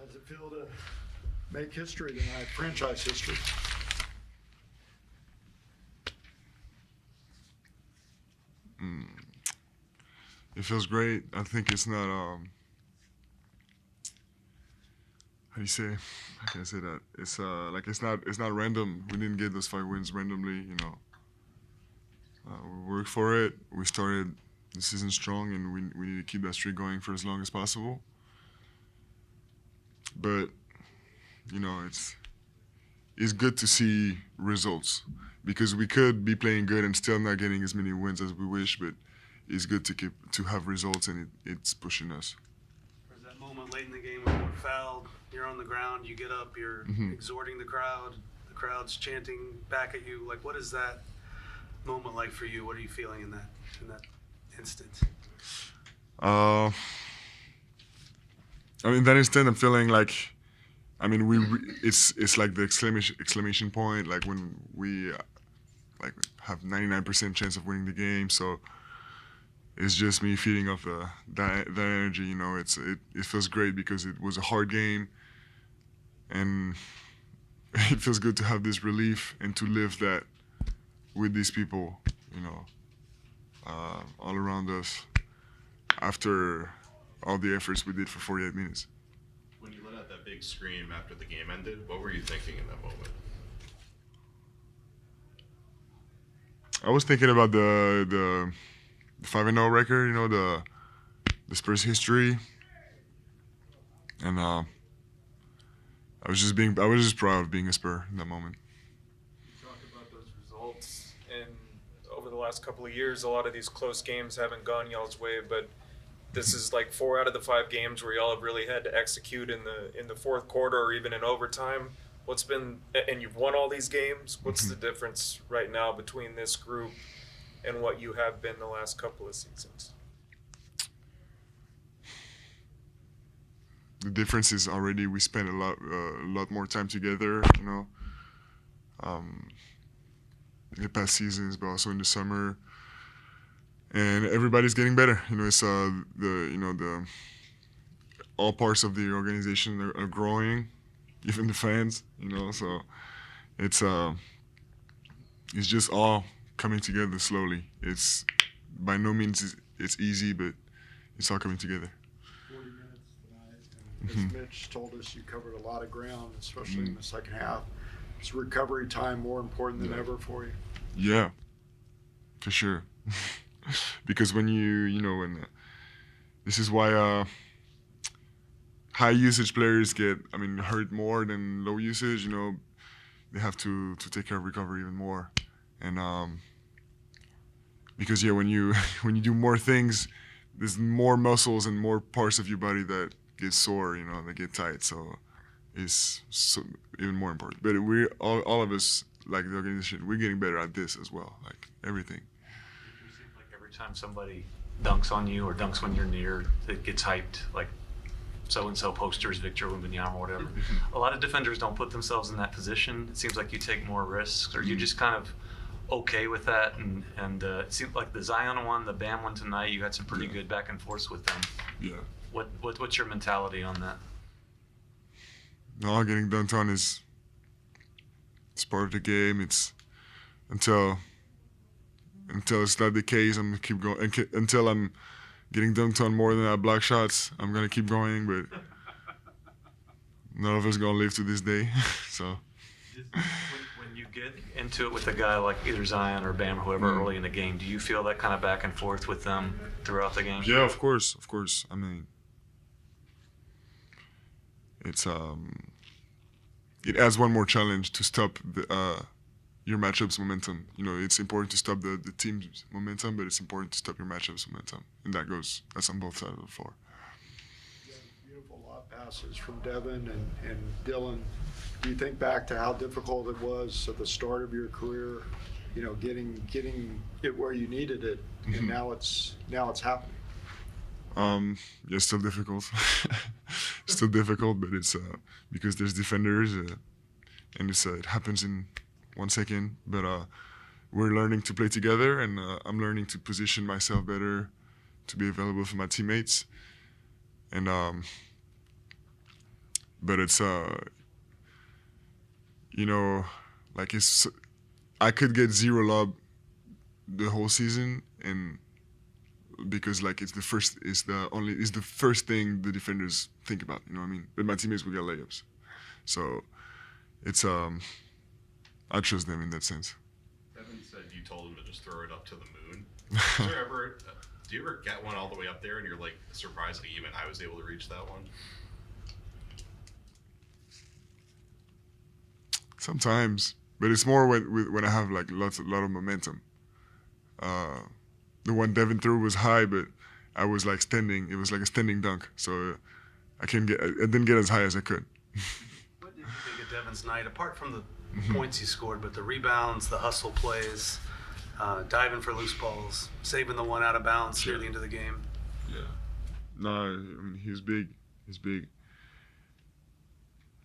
does it feel to make history tonight, franchise history? It feels great. I think it's not, how do you say? How can I say that? It's like it's not random. We didn't get those 5 wins randomly, you know. We worked for it. We started the season strong, and we need to keep that streak going for as long as possible. But you know, it's good to see results, because we could be playing good and still not getting as many wins as we wish. But it's good to have results, and it's pushing us. There's that moment late in the game when we're fouled, you're on the ground, you get up, you're exhorting the crowd's chanting back at you. Like, what is that moment like for you? What are you feeling in that instant? I mean, that instant, I'm feeling like, I mean, it's like the exclamation point, like when we like have 99% chance of winning the game. So it's just me feeding off that energy. You know, it feels great because it was a hard game, and it feels good to have this relief and to live that with these people, you know, all around us after all the efforts we did for 48 minutes. When you let out that big scream after the game ended, what were you thinking in that moment? I was thinking about the 5-0 record, you know, the Spurs history, and I was just proud of being a Spur in that moment. You talked about those results, and over the last couple of years, a lot of these close games haven't gone y'all's way, but this is like 4 out of the 5 games where y'all have really had to execute in the fourth quarter or even in overtime. What's been, and you've won all these games, what's the difference right now between this group and what you have been the last couple of seasons? The difference is already we spent a lot more time together, you know, in the past seasons, but also in the summer. And everybody's getting better. You know, it's all parts of the organization are growing, even the fans. You know, so it's just all coming together slowly. It's by no means it's easy, but it's all coming together. 40 minutes tonight, and as Mitch told us, you covered a lot of ground, especially in the second half. Is recovery time more important than ever for you? Yeah, for sure. Because when when this is why high usage players get, hurt more than low usage. You know, they have to take care of recovery even more, and because when you do more things, there's more muscles and more parts of your body that get sore. You know, that get tight. So it's even more important. But we all of us, like the organization, we're getting better at this as well. Like everything. Every time somebody dunks on you or dunks when you're near, it gets hyped, like so-and-so posters, Victor Wembanyama or whatever. A lot of defenders don't put themselves in that position. It seems like you take more risks. Are you just kind of okay with that? And it seemed like the Zion one, the Bam one tonight, you had some pretty good back and forth with them. Yeah. What's your mentality on that? No, getting dunked on is part of the game. It's until it's not the case, I'm gonna keep going. Until I'm getting dunked on more than I block shots, I'm gonna keep going. But none of us gonna live to this day. So when you get into it with a guy like either Zion or Bam or whoever early in the game, do you feel that kind of back and forth with them throughout the game? Yeah, of course. I mean, it's it adds one more challenge to stop your matchup's momentum. You know, it's important to stop the team's momentum, but it's important to stop your matchup's momentum, and that's on both sides of the floor. Yeah, beautiful lot passes from Devin and Dylan. Do you think back to how difficult it was at the start of your career? You know, getting it where you needed it, and now it's happening. Yeah, still difficult. Still difficult, but it's because there's defenders, and it happens in 1 second. But we're learning to play together, and I'm learning to position myself better to be available for my teammates. And but it's you know, like I could get 0 lob the whole season, and because like it's the first thing the defenders think about, you know what I mean? But my teammates will get layups, so it's I trust them in that sense. Devin said you told him to just throw it up to the moon. Do you ever get one all the way up there and you're like, surprisingly, even I was able to reach that one? Sometimes, but it's more when I have like a lot of momentum. The one Devin threw was high, but I was like standing. It was like a standing dunk, so I didn't get as high as I could. What did you think of Devin's night, apart from the points he scored, but the rebounds, the hustle plays, diving for loose balls, saving the one out of bounds near the end of the game? Yeah. No, I mean he's big. He's big.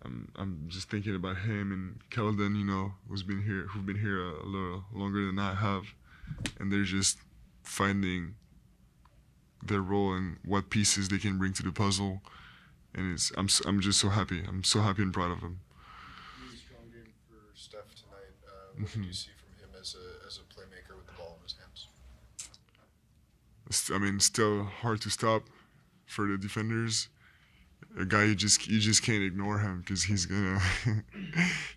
I'm just thinking about him and Keldon, you know, who've been here a little longer than I have, and they're just finding their role and what pieces they can bring to the puzzle, and I'm just so happy. I'm so happy and proud of them. Really strong game for Steph tonight. What did you see from him as a playmaker with the ball in his hands? I mean, still hard to stop for the defenders. A guy you just can't ignore him, because he's gonna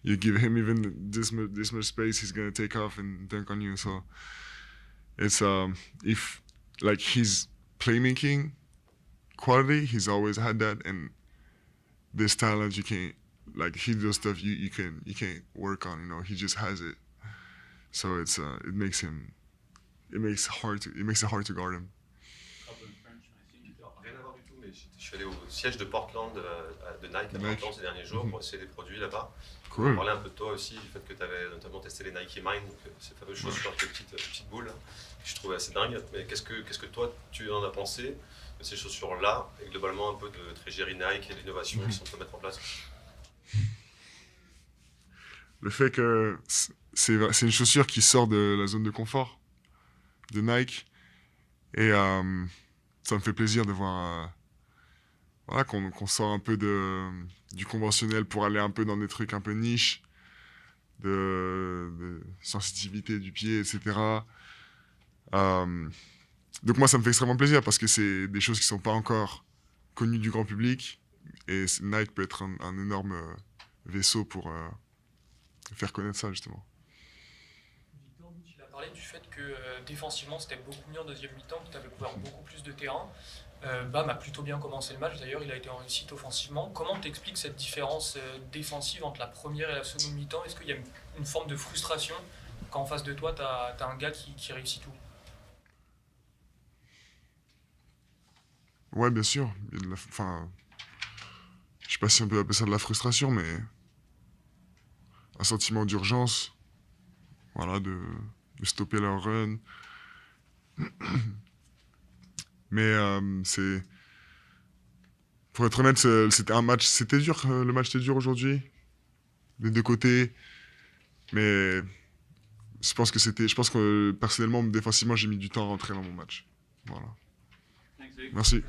you give him even this much space, he's gonna take off and dunk on you. So it's if like his playmaking quality, he's always had that, and this talent you can't, like he does stuff you can't work on, you know, he just has it. So it's it makes it hard to guard him. Rien à voir du tout, mais je suis allé au siège de Portland de Nike à Portland ces derniers jours pour essayer des produits là-bas. On Cool. parlait un peu de toi aussi, du fait que tu avais notamment testé les Nike Mind, donc ces fameuses chaussures avec les petites boules, là, que je trouvais assez dingue. Mais qu'est-ce que toi tu en as pensé de ces chaussures-là, et globalement un peu de l'égérie Nike et l'innovation qu'ils sont en train de mettre en place? Le fait que c'est une chaussure qui sort de la zone de confort de Nike, et ça me fait plaisir de voir voilà, qu'on sort un peu du conventionnel pour aller un peu dans des trucs un peu niche, de sensitivité du pied, etc. Donc moi, ça me fait extrêmement plaisir, parce que c'est des choses qui ne sont pas encore connues du grand public, et Nike peut être un énorme vaisseau pour faire connaître ça, justement. Victor, tu as parlé du fait que défensivement c'était beaucoup mieux en deuxième mi-temps, que tu avais couvert beaucoup plus de terrain. Bam a plutôt bien commencé le match, d'ailleurs il a été en réussite offensivement. Comment t'expliques cette différence défensive entre la première et la seconde mi-temps? Est-ce qu'il y a une forme de frustration quand en face de toi t'as un gars qui réussit tout? Ouais, bien sûr. Enfin, je sais pas si on peut appeler ça de la frustration, mais un sentiment d'urgence, voilà, de stopper leur run. Mais pour être honnête, c'était dur, le match était dur aujourd'hui, des deux côtés. Mais je pense que personnellement, défensivement, j'ai mis du temps à rentrer dans mon match. Voilà. Merci.